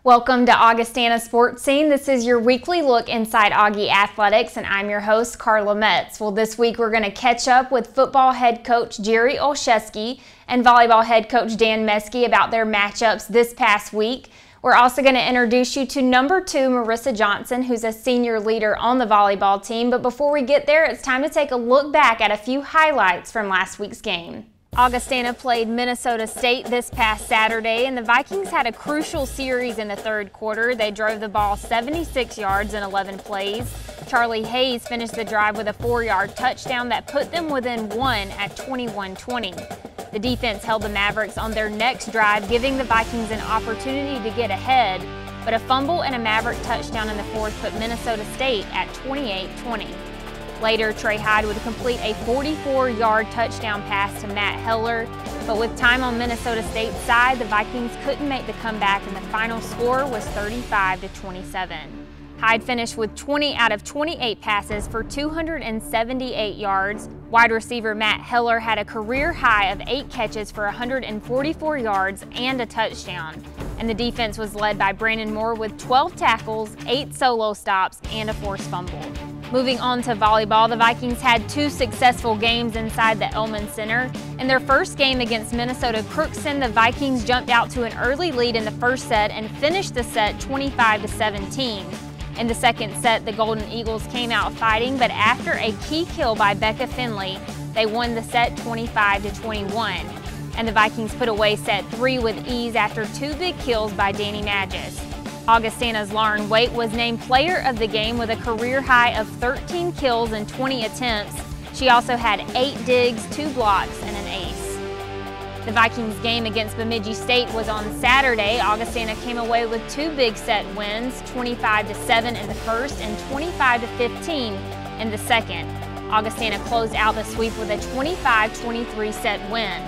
Welcome to Augustana Sportscene. This is your weekly look inside Augie Athletics, and I'm your host, Carla Metts. Well, this week we're going to catch up with football head coach Jerry Olszewski and volleyball head coach Dan Meske about their matchups this past week. We're also going to introduce you to number 2, Marissa Johnson, who's a senior leader on the volleyball team. But before we get there, it's time to take a look back at a few highlights from last week's game. Augustana played Minnesota State this past Saturday, and the Vikings had a crucial series in the third quarter. They drove the ball 76 yards in 11 plays. Charlie Hayes finished the drive with a 4-yard touchdown that put them within 1 at 21-20. The defense held the Mavericks on their next drive, giving the Vikings an opportunity to get ahead, but a fumble and a Maverick touchdown in the fourth put Minnesota State at 28-20. Later, Trey Hyde would complete a 44-yard touchdown pass to Matt Heller, but with time on Minnesota State's side, the Vikings couldn't make the comeback, and the final score was 35-27. Hyde finished with 20 out of 28 passes for 278 yards. Wide receiver Matt Heller had a career high of 8 catches for 144 yards and a touchdown. And the defense was led by Brandon Moore with 12 tackles, 8 solo stops, and a forced fumble. Moving on to volleyball, the Vikings had 2 successful games inside the Elman Center. In their first game against Minnesota Crookston, the Vikings jumped out to an early lead in the first set and finished the set 25-17. In the second set, the Golden Eagles came out fighting, but after a key kill by Becca Finley, they won the set 25-21. And the Vikings put away set 3 with ease after 2 big kills by Danny Magis. Augustana's Lauren Waite was named player of the game with a career high of 13 kills and 20 attempts. She also had 8 digs, 2 blocks, and an ace. The Vikings game against Bemidji State was on Saturday. Augustana came away with 2 big set wins, 25-7 in the first and 25-15 in the second. Augustana closed out the sweep with a 25-23 set win.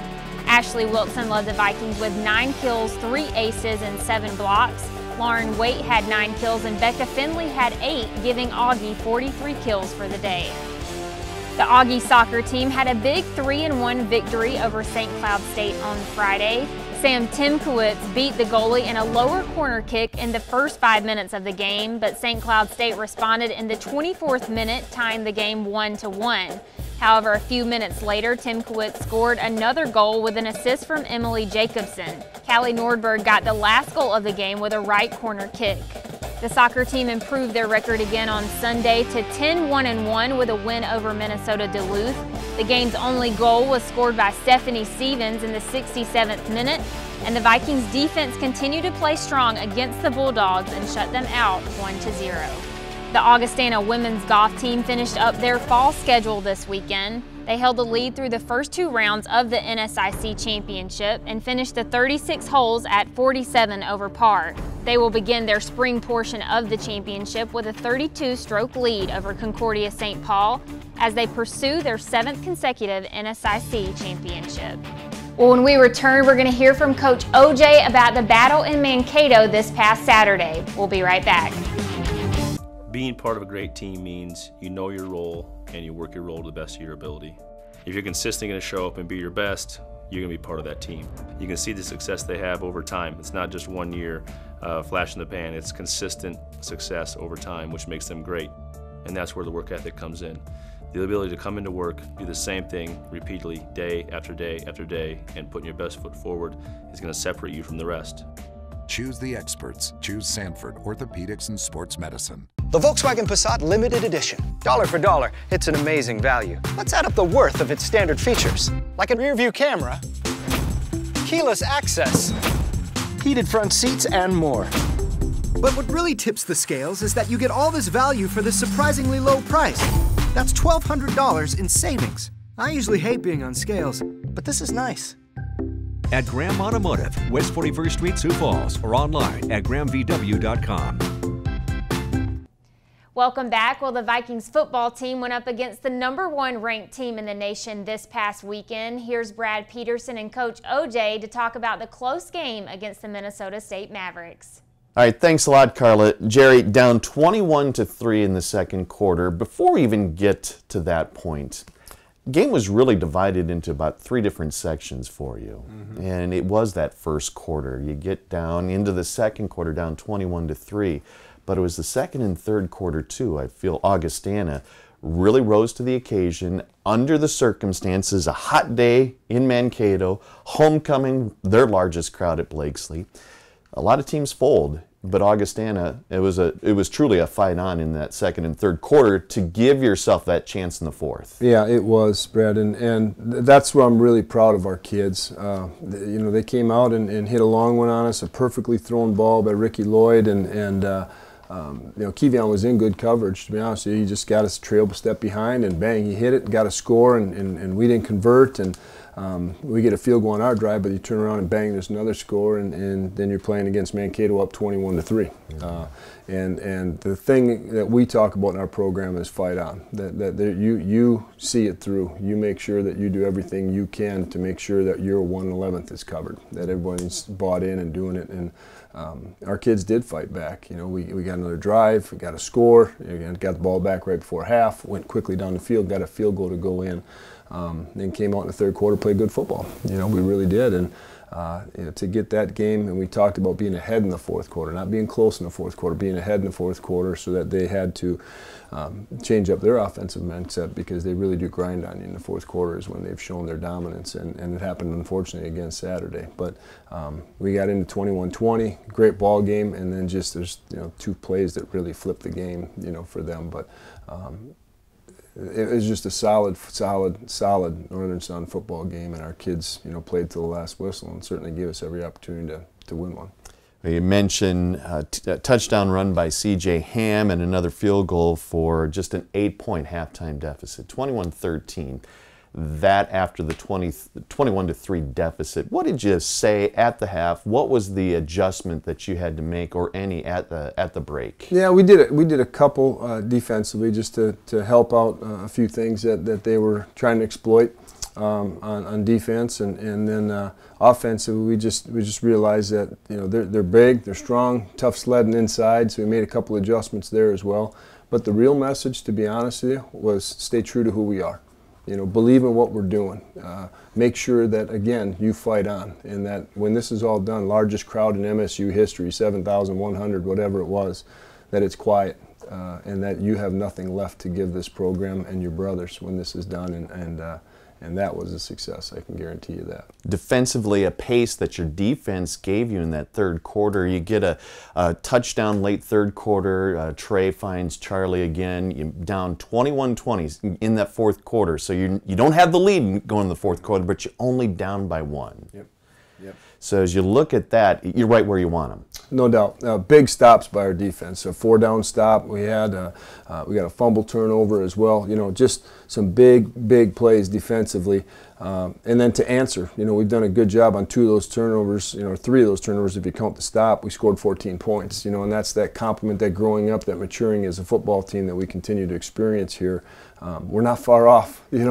Ashley Wilson led the Vikings with 9 kills, 3 aces, and 7 blocks. Lauren Waite had 9 kills and Becca Finley had 8, giving Augie 43 kills for the day. The Augie soccer team had a big 3-1 victory over St. Cloud State on Friday. Sam Timkowitz beat the goalie in a lower corner kick in the first 5 minutes of the game, but St. Cloud State responded in the 24th minute, tying the game 1-1. However, a few minutes later, Timkowitz scored another goal with an assist from Emily Jacobson. Callie Nordberg got the last goal of the game with a right corner kick. The soccer team improved their record again on Sunday to 10-1-1 with a win over Minnesota Duluth. The game's only goal was scored by Stephanie Stevens in the 67th minute, and the Vikings defense continued to play strong against the Bulldogs and shut them out 1-0. The Augustana women's golf team finished up their fall schedule this weekend. They held the lead through the first 2 rounds of the NSIC Championship and finished the 36 holes at 47 over par. They will begin their spring portion of the championship with a 32-stroke lead over Concordia St. Paul as they pursue their 7th consecutive NSIC Championship. Well, when we return, we're going to hear from Coach OJ about the battle in Mankato this past Saturday. We'll be right back. Being part of a great team means you know your role and you work your role to the best of your ability. If you're consistently going to show up and be your best, you're going to be part of that team. You can see the success they have over time. It's not just 1 year flash in the pan. It's consistent success over time, which makes them great. And that's where the work ethic comes in. The ability to come into work, do the same thing repeatedly day after day after day, and putting your best foot forward is going to separate you from the rest. Choose the experts. Choose Sanford Orthopedics and Sports Medicine. The Volkswagen Passat Limited Edition. Dollar for dollar, it's an amazing value. Let's add up the worth of its standard features, like a rear-view camera, keyless access, heated front seats, and more. But what really tips the scales is that you get all this value for this surprisingly low price. That's $1,200 in savings. I usually hate being on scales, but this is nice. At Graham Automotive, West 41st Street, Sioux Falls, or online at grahamvw.com. Welcome back. Well, the Vikings football team went up against the #1 ranked team in the nation this past weekend. Here's Brad Peterson and Coach OJ to talk about the close game against the Minnesota State Mavericks. All right, thanks a lot, Carla. Jerry, down 21-3 in the second quarter. Before we even get to that point, game was really divided into about 3 different sections for you. And it was that first quarter. You get down into the second quarter, down 21-3. But it was the second and third quarter, too. I feel Augustana really rose to the occasion under the circumstances. A hot day in Mankato, homecoming, their largest crowd at Blakesley. A lot of teams fold, but Augustana, it was truly a fight on in that second and third quarter to give yourself that chance in the fourth. Yeah, it was, Brad, and that's where I'm really proud of our kids. You know, they came out and hit a long one on us, a perfectly thrown ball by Ricky Lloyd, and you know, Kevion was in good coverage, to be honest with you. He just got us a trail step behind, and bang, he hit it, got a score, and we didn't convert, and we get a field goal on our drive, but you turn around and bang, there's another score, and then you're playing against Mankato up 21-3. And the thing that we talk about in our program is fight on. You see it through. You make sure that you do everything you can to make sure that your 1/11th is covered, that everybody's bought in and doing it. And our kids did fight back. You know, we got another drive, we got a score, got the ball back right before half, went quickly down the field, got a field goal to go in. Then came out in the third quarter, played good football. You know, we really did. And you know, to get that game, and we talked about being ahead in the fourth quarter, not being close in the fourth quarter, being ahead in the fourth quarter, so that they had to change up their offensive mindset, because they really do grind on you in the fourth quarter is when they've shown their dominance, and it happened unfortunately again Saturday. But we got into 21-20, great ball game, and then just there's 2 plays that really flipped the game, for them. But it was just a solid Northern Sun football game, and our kids, played to the last whistle and certainly gave us every opportunity to win one. You mentioned a touchdown run by C.J. Ham and another field goal for just an 8-point halftime deficit, 21-13. That after the 21-3 deficit. What did you say at the half? What was the adjustment that you had to make, or any at the break? Yeah, we did a couple defensively, just to help out a few things that they were trying to exploit on defense, and then offensively we just realized that they're big, they're strong, tough sledding inside, so we made a couple adjustments there as well. But the real message, to be honest with you, was stay true to who we are. Believe in what we're doing. Make sure that, again, you fight on, and that when this is all done, largest crowd in MSU history, 7,100, whatever it was, that it's quiet, and that you have nothing left to give this program and your brothers when this is done, and that was a success, I can guarantee you that. Defensively, a pace that your defense gave you in that third quarter. You get a touchdown late third quarter. Trey finds Charlie again. You're down 21-20 in that fourth quarter. So you don't have the lead going in the fourth quarter, but you're only down by 1. Yep. So as you look at that, you're right where you want them. No doubt. Big stops by our defense. A 4-down stop. We had we got a fumble turnover as well. Just some big plays defensively. And then to answer, we've done a good job on 2 of those turnovers, 3 of those turnovers if you count the stop. We scored 14 points, and that's that compliment, that growing up, that maturing as a football team that we continue to experience here. We're not far off, and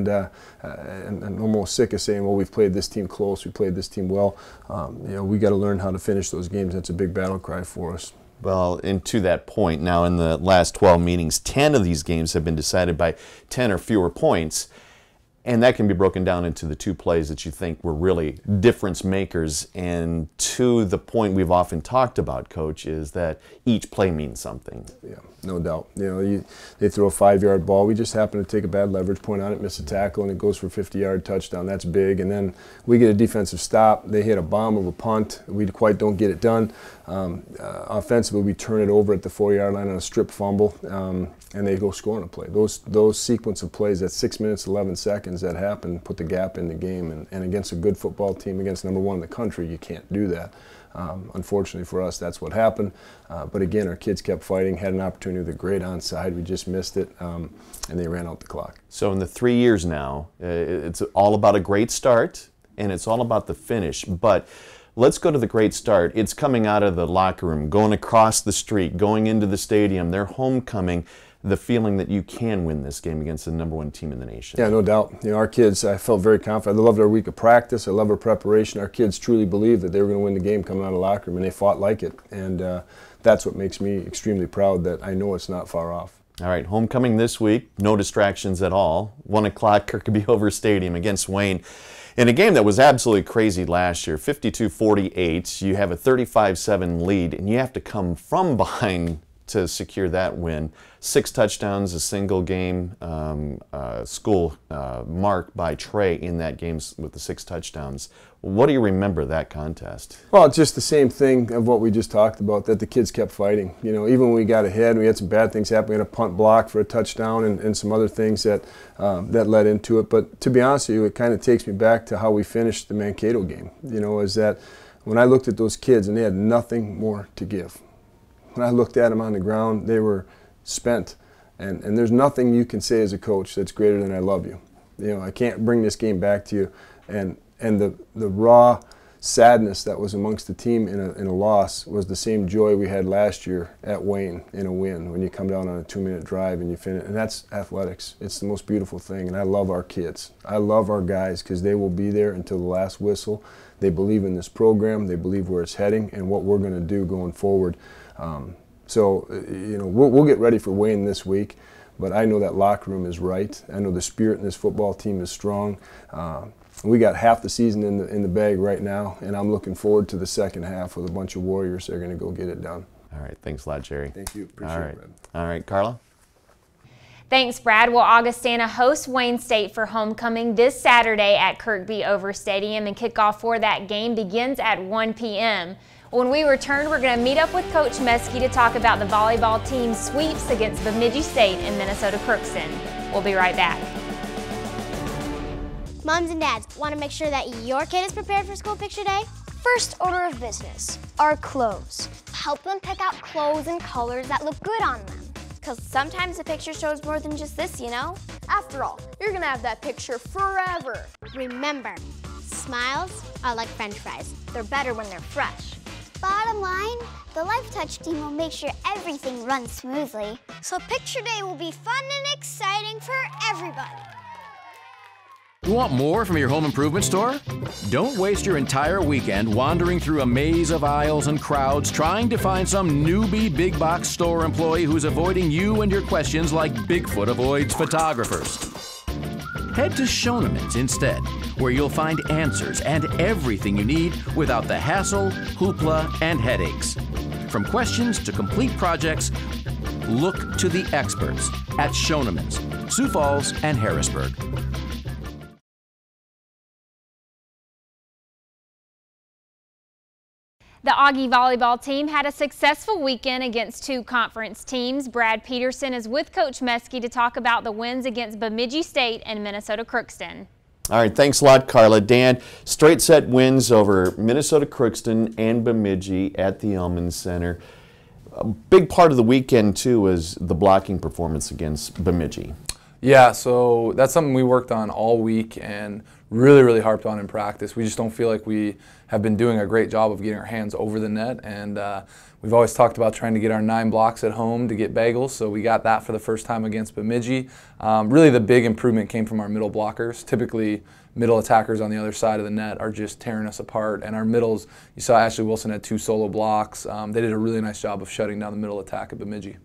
I'm almost sick of saying, well, we've played this team close, we played this team well. We got to learn how to finish those games. That's a big battle cry for us. Well, and to that point, now in the last 12 meetings, 10 of these games have been decided by 10 or fewer points. And that can be broken down into the 2 plays that you think were really difference makers. And to the point we've often talked about, Coach, is that each play means something. Yeah, no doubt. They throw a 5-yard ball. We just happen to take a bad leverage point on it, miss a tackle, and it goes for a 50-yard touchdown. That's big. And then we get a defensive stop. They hit a bomb of a punt. We quite don't get it done. Offensively, we turn it over at the 4-yard line on a strip fumble, and they go score on a play. Those sequence of plays, that 6 minutes, 11 seconds that happen, put the gap in the game. And against a good football team, against #1 in the country, you can't do that. Unfortunately for us, that's what happened. But again, our kids kept fighting, had an opportunity with a great onside. We just missed it, and they ran out the clock. So in the 3 years now, it's all about a great start, and it's all about the finish. But let's go to the great start. It's coming out of the locker room, going across the street, going into the stadium, their homecoming, the feeling that you can win this game against the #1 team in the nation. Yeah, no doubt. Our kids, I felt very confident. I loved our week of practice. I love our preparation. Our kids truly believed that they were going to win the game coming out of the locker room, and they fought like it. And that's what makes me extremely proud, that I know it's not far off. All right, homecoming this week, no distractions at all. 1 o'clock, Kirkby Over Stadium against Wayne. In a game that was absolutely crazy last year, 52-48, you have a 35-7 lead, and you have to come from behind to secure that win. 6 touchdowns, a single game school mark by Trey in that game with the 6 touchdowns. What do you remember of that contest? Well, it's just the same thing of what we just talked about, that the kids kept fighting. You know, even when we got ahead, we had some bad things happen. We had a punt block for a touchdown and some other things that led into it. But to be honest with you, it kind of takes me back to how we finished the Mankato game. You know, is that when I looked at those kids and they had nothing more to give. When I looked at them on the ground, they were spent. And there's nothing you can say as a coach that's greater than I love you. You know, I can't bring this game back to you. And the raw sadness that was amongst the team in a loss was the same joy we had last year at Wayne in a win, when you come down on a 2-minute drive and you finish. And that's athletics. It's the most beautiful thing, and I love our kids. I love our guys because they will be there until the last whistle. They believe in this program. They believe where it's heading and what we're going to do going forward. So, you know, we'll get ready for Wayne this week, but I know that locker room is right. I know the spirit in this football team is strong. We got half the season in the bag right now, and I'm looking forward to the second half with a bunch of Warriors that are going to go get it done. All right, thanks a lot, Jerry. Thank you. Appreciate it, Brad. All right, Carla? Thanks, Brad. Well, Augustana hosts Wayne State for homecoming this Saturday at Kirkby Over Stadium, and kickoff for that game begins at 1 p.m. When we return, we're going to meet up with Coach Meske to talk about the volleyball team's sweeps against Bemidji State and Minnesota Crookston. We'll be right back. Moms and dads, want to make sure that your kid is prepared for school picture day? First order of business are clothes. Help them pick out clothes and colors that look good on them. Because sometimes the picture shows more than just this, you know? After all, you're going to have that picture forever. Remember, smiles are like French fries. They're better when they're fresh. Bottom line, the Life Touch team will make sure everything runs smoothly. So picture day will be fun and exciting for everybody. You want more from your home improvement store? Don't waste your entire weekend wandering through a maze of aisles and crowds trying to find some newbie big box store employee who's avoiding you and your questions like Bigfoot avoids photographers. Head to Schoenemann's instead, where you'll find answers and everything you need without the hassle, hoopla, and headaches. From questions to complete projects, look to the experts at Schoenemann's, Sioux Falls and Harrisburg. The Augie volleyball team had a successful weekend against 2 conference teams. Brad Peterson is with Coach Meske to talk about the wins against Bemidji State and Minnesota Crookston. All right, thanks a lot, Carla. Dan, straight set wins over Minnesota Crookston and Bemidji at the Elman Center. A big part of the weekend, too, was the blocking performance against Bemidji. Yeah, so that's something we worked on all week and really harped on in practice. We just don't feel like we have been doing a great job of getting our hands over the net, and we've always talked about trying to get our 9 blocks at home to get bagels, so we got that for the first time against Bemidji. Really the big improvement came from our middle blockers. Typically middle attackers on the other side of the net are just tearing us apart, and our middles, you saw Ashley Wilson had 2 solo blocks. They did a really nice job of shutting down the middle attack at Bemidji.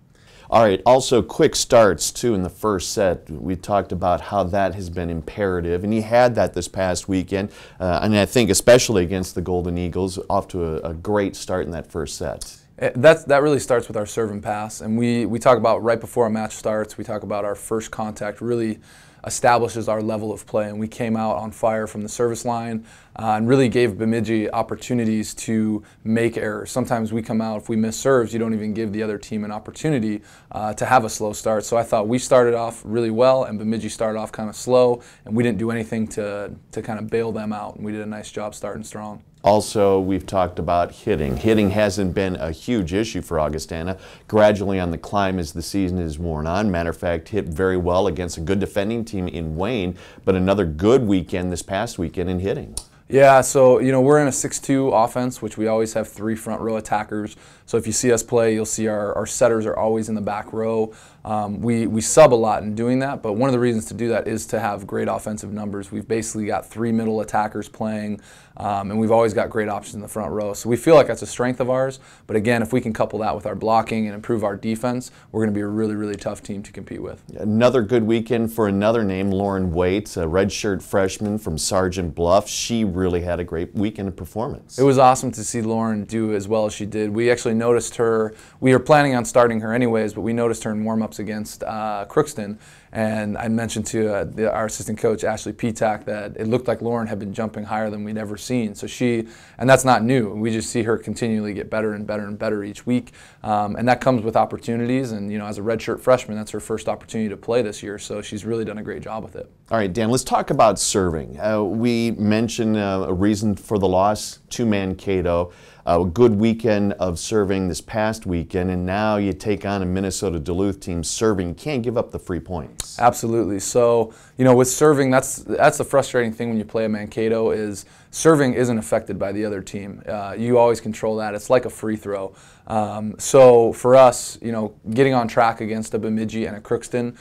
All right, also quick starts too in the first set. We talked about how that has been imperative, and he had that this past weekend, and I think especially against the Golden Eagles, off to a great start in that first set. That really starts with our serve and pass, and we talk about right before a match starts, we talk about our first contact really establishes our level of play, and we came out on fire from the service line and really gave Bemidji opportunities to make errors. Sometimes we come out, if we miss serves, you don't even give the other team an opportunity to have a slow start. So I thought we started off really well, and Bemidji started off kind of slow, and we didn't do anything to kind of bail them out, and we did a nice job starting strong. Also, we've talked about hitting. Hitting hasn't been a huge issue for Augustana. Gradually on the climb as the season is worn on. Matter of fact, hit very well against a good defending team in Wayne, but another good weekend this past weekend in hitting. Yeah, so we're in a 6-2 offense, which we always have 3 front row attackers. So if you see us play, you'll see our setters are always in the back row. We sub a lot in doing that, but one of the reasons to do that is to have great offensive numbers. We've basically got 3 middle attackers playing, and we've always got great options in the front row. So we feel like that's a strength of ours, but again, if we can couple that with our blocking and improve our defense, we're going to be a really, really tough team to compete with. Another good weekend for another name, Lauren Waite, a redshirt freshman from Sergeant Bluff. She really had a great weekend of performance. It was awesome to see Lauren do as well as she did. We actually noticed her, we were planning on starting her anyways, but we noticed her in warm-ups against Crookston, and I mentioned to our assistant coach, Ashley Petak, that it looked like Lauren had been jumping higher than we'd ever seen. So and that's not new. We just see her continually get better and better and better each week, and that comes with opportunities, and as a redshirt freshman, that's her first opportunity to play this year, so she's really done a great job with it. All right, Dan, let's talk about serving. We mentioned a reason for the loss to Mankato. A good weekend of serving this past weekend, and now you take on a Minnesota Duluth team serving. You can't give up the free points. Absolutely. So, with serving, that's the frustrating thing when you play a Mankato is serving isn't affected by the other team. You always control that. It's like a free throw. So for us, getting on track against a Bemidji and a Crookston,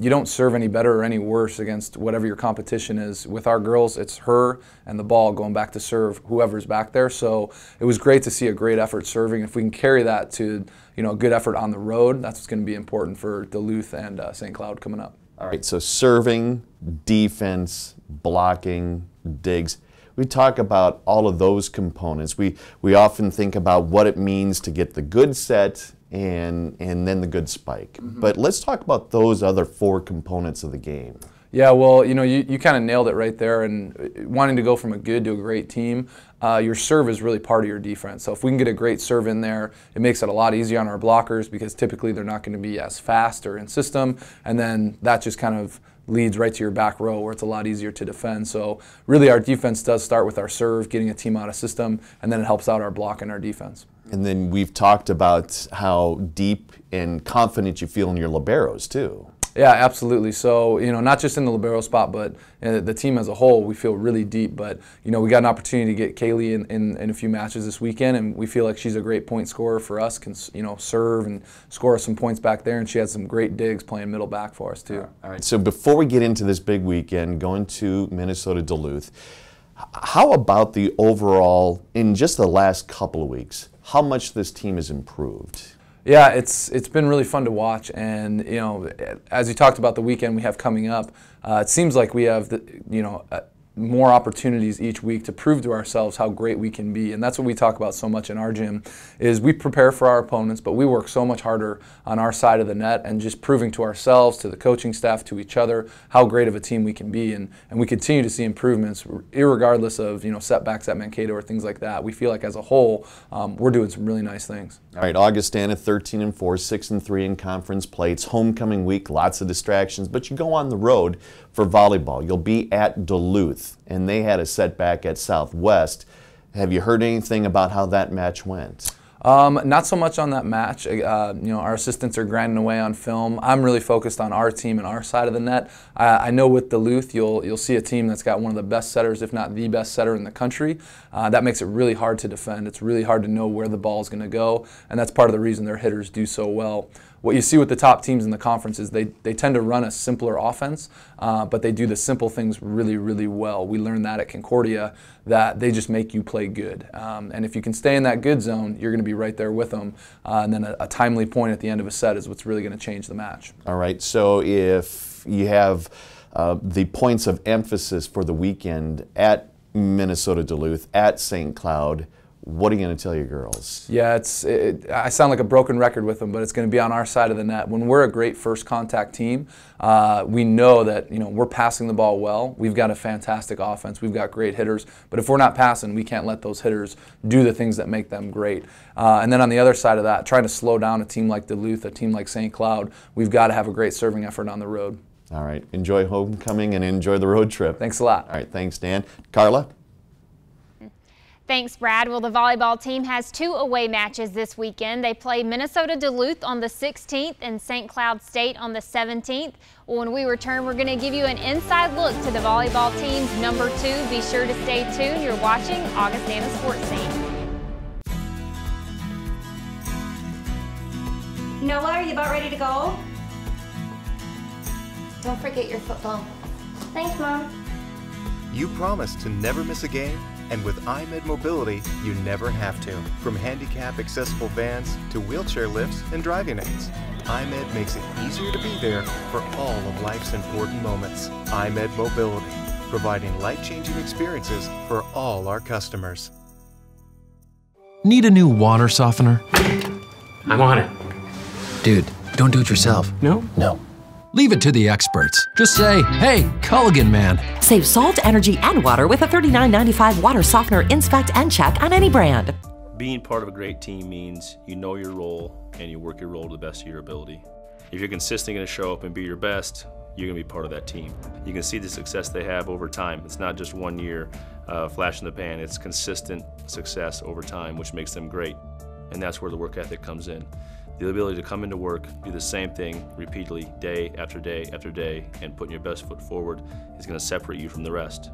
you don't serve any better or any worse against whatever your competition is. With our girls, it's her and the ball going back to serve whoever's back there. So it was great to see a great effort serving. If we can carry that to a good effort on the road, that's what's going to be important for Duluth and St. Cloud coming up. All right, so serving, defense, blocking, digs. We talk about all of those components. We often think about what it means to get the good set and then the good spike. Mm-hmm. But let's talk about those other 4 components of the game. Yeah, well, you kind of nailed it right there. And wanting to go from a good to a great team, your serve is really part of your defense. So if we can get a great serve in there, it makes it a lot easier on our blockers because typically they're not going to be as fast or in system. And then that just kind of leads right to your back row where it's a lot easier to defend. So really our defense does start with our serve, getting a team out of system, and then it helps out our block and our defense. And then we've talked about how deep and confident you feel in your liberos too. Yeah, absolutely. So, not just in the libero spot, but the team as a whole, we feel really deep. But, we got an opportunity to get Kaylee in a few matches this weekend, and we feel like she's a great point scorer for us, can, serve and score some points back there, and she had some great digs playing middle back for us, too. All right. So before we get into this big weekend, going to Minnesota Duluth, how about the overall, in just the last couple of weeks, how much this team has improved? Yeah, it's been really fun to watch, and as you talked about the weekend we have coming up, it seems like we have more opportunities each week to prove to ourselves how great we can be. And that's what we talk about so much in our gym, is we prepare for our opponents, but we work so much harder on our side of the net and just proving to ourselves, to the coaching staff, to each other, how great of a team we can be. And we continue to see improvements irregardless of setbacks at Mankato or things like that. We feel like as a whole, we're doing some really nice things. All right, Augustana 13-4, 6-3 in conference play. It's homecoming week, lots of distractions, but you go on the road for volleyball. You'll be at Duluth, and they had a setback at Southwest. Have you heard anything about how that match went? Not so much on that match. Our assistants are grinding away on film. I'm really focused on our team and our side of the net. I know with Duluth, you'll see a team that's got one of the best setters, if not the best setter in the country. That makes it really hard to defend. It's really hard to know where the ball is going to go, and that's part of the reason their hitters do so well. What you see with the top teams in the conference is they tend to run a simpler offense, but they do the simple things really, really well. We learned that at Concordia, that they just make you play good. And if you can stay in that good zone, you're going to be right there with them. And then a timely point at the end of a set is what's really going to change the match. All right, so if you have the points of emphasis for the weekend at Minnesota Duluth, at St. Cloud, what are you going to tell your girls? Yeah, I sound like a broken record with them, but it's going to be on our side of the net. When we're a great first contact team, we know that we're passing the ball well. We've got a fantastic offense. We've got great hitters. But if we're not passing, we can't let those hitters do the things that make them great. And then on the other side of that, trying to slow down a team like Duluth, a team like St. Cloud, we've got to have a great serving effort on the road. All right. Enjoy homecoming and enjoy the road trip. Thanks a lot. All right. Thanks, Dan. Carla? Thanks, Brad. Well, the volleyball team has 2 away matches this weekend. They play Minnesota Duluth on the 16th and St. Cloud State on the 17th. Well, when we return, we're going to give you an inside look to the volleyball team's number 2. Be sure to stay tuned. You're watching Augustana Sportscene. Noah, are you about ready to go? Don't forget your football. Thanks, Mom. You promised to never miss a game, and with iMed Mobility, you never have to. From handicap accessible vans to wheelchair lifts and driving aids, iMed makes it easier to be there for all of life's important moments. iMed Mobility, providing life-changing experiences for all our customers. Need a new water softener? I'm on it. Dude, don't do it yourself. No? No. Leave it to the experts. Just say, hey, Culligan man. Save salt, energy, and water with a $39.95 water softener inspect and check on any brand. Being part of a great team means you know your role and you work your role to the best of your ability. If you're consistently going to show up and be your best, you're going to be part of that team. You can see the success they have over time. It's not just 1 year flash in the pan. It's consistent success over time, which makes them great. And that's where the work ethic comes in. The ability to come into work, do the same thing repeatedly, day after day after day, and putting your best foot forward is going to separate you from the rest.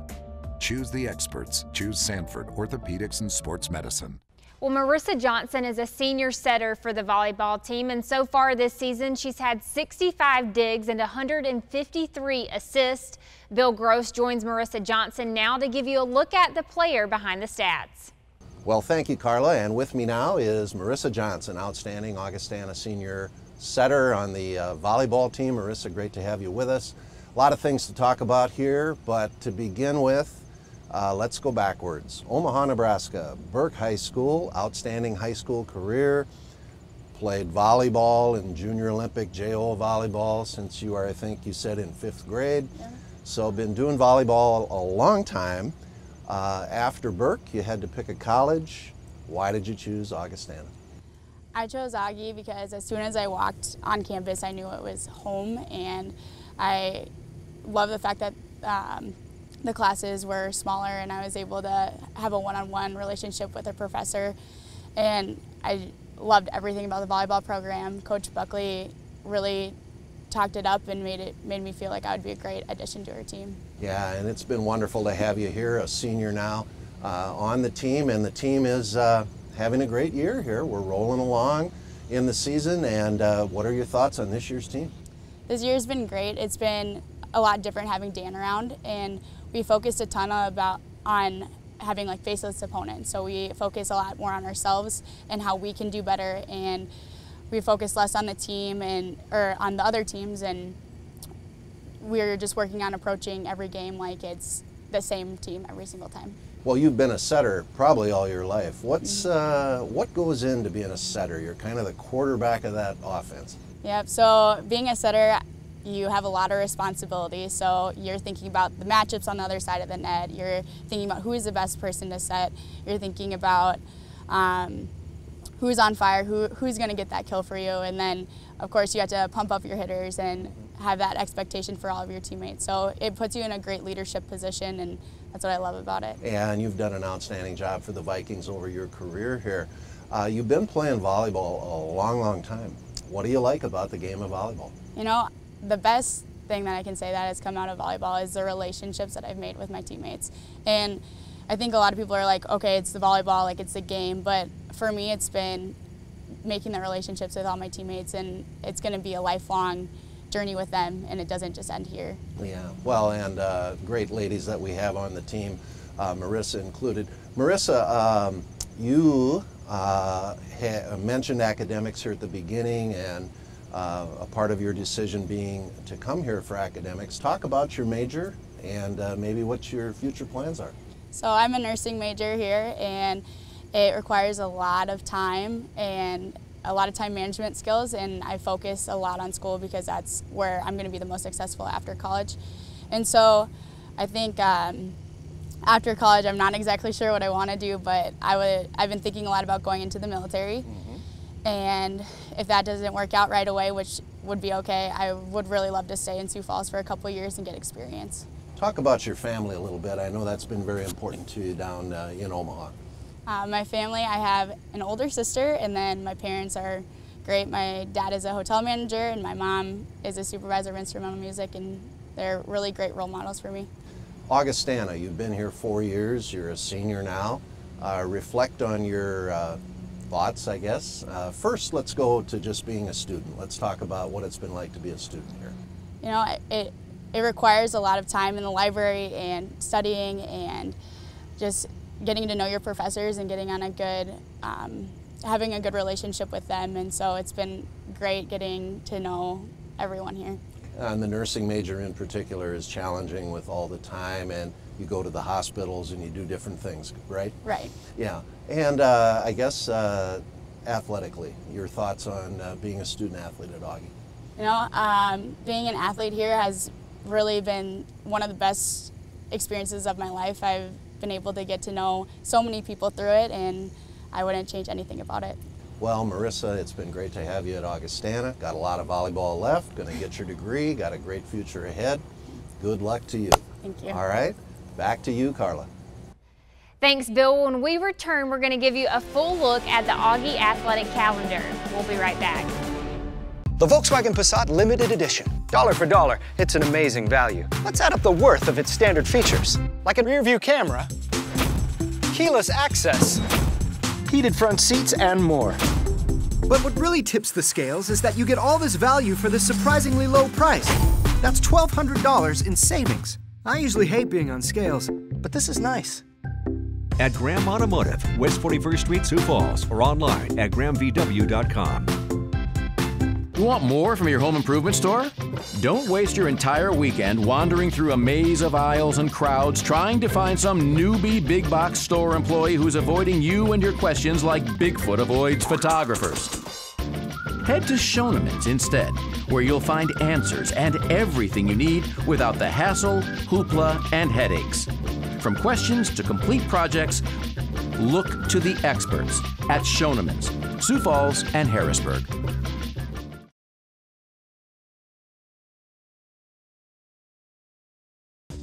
Choose the experts. Choose Sanford Orthopedics and Sports Medicine. Well, Marissa Johnson is a senior setter for the volleyball team, and so far this season she's had 65 digs and 153 assists. Bill Gross joins Marissa Johnson now to give you a look at the player behind the stats. Well, thank you, Carla, and with me now is Marissa Johnson, outstanding Augustana senior setter on the volleyball team. Marissa, great to have you with us. A lot of things to talk about here, but to begin with, let's go backwards. Omaha, Nebraska, Burke High School, outstanding high school career, played volleyball in Junior Olympic JO volleyball since you are, I think you said, in 5th grade. Yeah. So been doing volleyball a long time. After Burke, you had to pick a college. Why did you choose Augustana? I chose Augie because as soon as I walked on campus, I knew it was home, and I love the fact that the classes were smaller and I was able to have a one-on-one relationship with a professor, and I loved everything about the volleyball program. Coach Buckley really talked it up and made me feel like I would be a great addition to her team. Yeah, and it's been wonderful to have you here, a senior now, on the team, and the team is having a great year here. We're rolling along in the season, and what are your thoughts on this year's team? This year's been great. It's been a lot different having Dan around, and we focused a ton on having like faceless opponents. So we focus a lot more on ourselves and how we can do better, and we focus less on the team or on the other teams, and we're just working on approaching every game like it's the same team every single time. Well, you've been a setter probably all your life. What goes into being a setter? You're kind of the quarterback of that offense. Yep, so being a setter, you have a lot of responsibility. So you're thinking about the matchups on the other side of the net. You're thinking about who is the best person to set. You're thinking about who's on fire, who's going to get that kill for you, and then of course you have to pump up your hitters and have that expectation for all of your teammates. So it puts you in a great leadership position, and that's what I love about it. And you've done an outstanding job for the Vikings over your career here. You've been playing volleyball a long, long time. What do you like about the game of volleyball? You know, the best thing that I can say that has come out of volleyball is the relationships that I've made with my teammates. And I think a lot of people are like, okay, it's the volleyball, like it's the game, but for me it's been making the relationships with all my teammates, and it's going to be a lifelong journey with them, and it doesn't just end here. Yeah, well, and great ladies that we have on the team, Marissa included. Marissa, you mentioned academics here at the beginning, and a part of your decision being to come here for academics. Talk about your major and maybe what your future plans are. So I'm a nursing major here, and it requires a lot of time and a lot of time management skills, and I focus a lot on school because that's where I'm going to be the most successful after college. And so I think after college I'm not exactly sure what I want to do, but I've been thinking a lot about going into the military. Mm-hmm. And if that doesn't work out right away, which would be okay, I would really love to stay in Sioux Falls for a couple of years and get experience. Talk about your family a little bit. I know that's been very important to you down in Omaha. My family, I have an older sister, and then my parents are great. My dad is a hotel manager, and my mom is a supervisor of instrumental music, and they're really great role models for me. Augustana, you've been here 4 years, you're a senior now. Reflect on your thoughts, I guess. First, let's go to just being a student. Let's talk about what it's been like to be a student here. You know, it requires a lot of time in the library and studying and just getting to know your professors and getting on a good, having a good relationship with them, and so it's been great getting to know everyone here. And the nursing major in particular is challenging with all the time, and you go to the hospitals and you do different things, right? Right. Yeah, and I guess athletically, your thoughts on being a student athlete at Augie? You know, being an athlete here has really been one of the best experiences of my life. I've been able to get to know so many people through it, and I wouldn't change anything about it. Well, Marissa, it's been great to have you at Augustana. Got a lot of volleyball left, going to get your degree, got a great future ahead. Good luck to you. Thank you. All right, back to you, Carla. Thanks, Bill. When we return, we're going to give you a full look at the Augie athletic calendar. We'll be right back. The Volkswagen Passat Limited Edition. Dollar for dollar, it's an amazing value. Let's add up the worth of its standard features, like a rear-view camera, keyless access, heated front seats, and more. But what really tips the scales is that you get all this value for this surprisingly low price. That's $1,200 in savings. I usually hate being on scales, but this is nice. At Graham Automotive, West 41st Street, Sioux Falls, or online at grahamvw.com. You want more from your home improvement store? Don't waste your entire weekend wandering through a maze of aisles and crowds trying to find some newbie big box store employee who's avoiding you and your questions like Bigfoot avoids photographers. Head to Schoenemann's instead, where you'll find answers and everything you need without the hassle, hoopla, and headaches. From questions to complete projects, look to the experts at Schoenemann's, Sioux Falls and Harrisburg.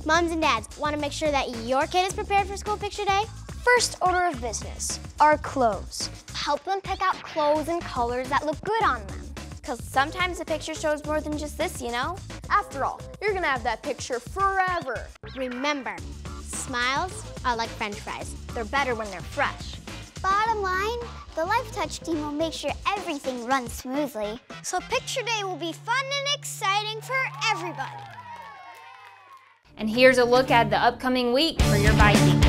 Moms and dads want to make sure that your kid is prepared for school picture day? First order of business, our clothes. Help them pick out clothes and colors that look good on them. Because sometimes the picture shows more than just this, you know? After all, you're going to have that picture forever. Remember, smiles are like French fries. They're better when they're fresh. Bottom line, the Life Touch team will make sure everything runs smoothly. So picture day will be fun and exciting for everybody. And here's a look at the upcoming week for your Vikings.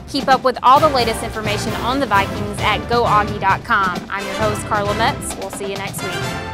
Keep up with all the latest information on the Vikings at GoAugie.com. I'm your host, Carla Metts. We'll see you next week.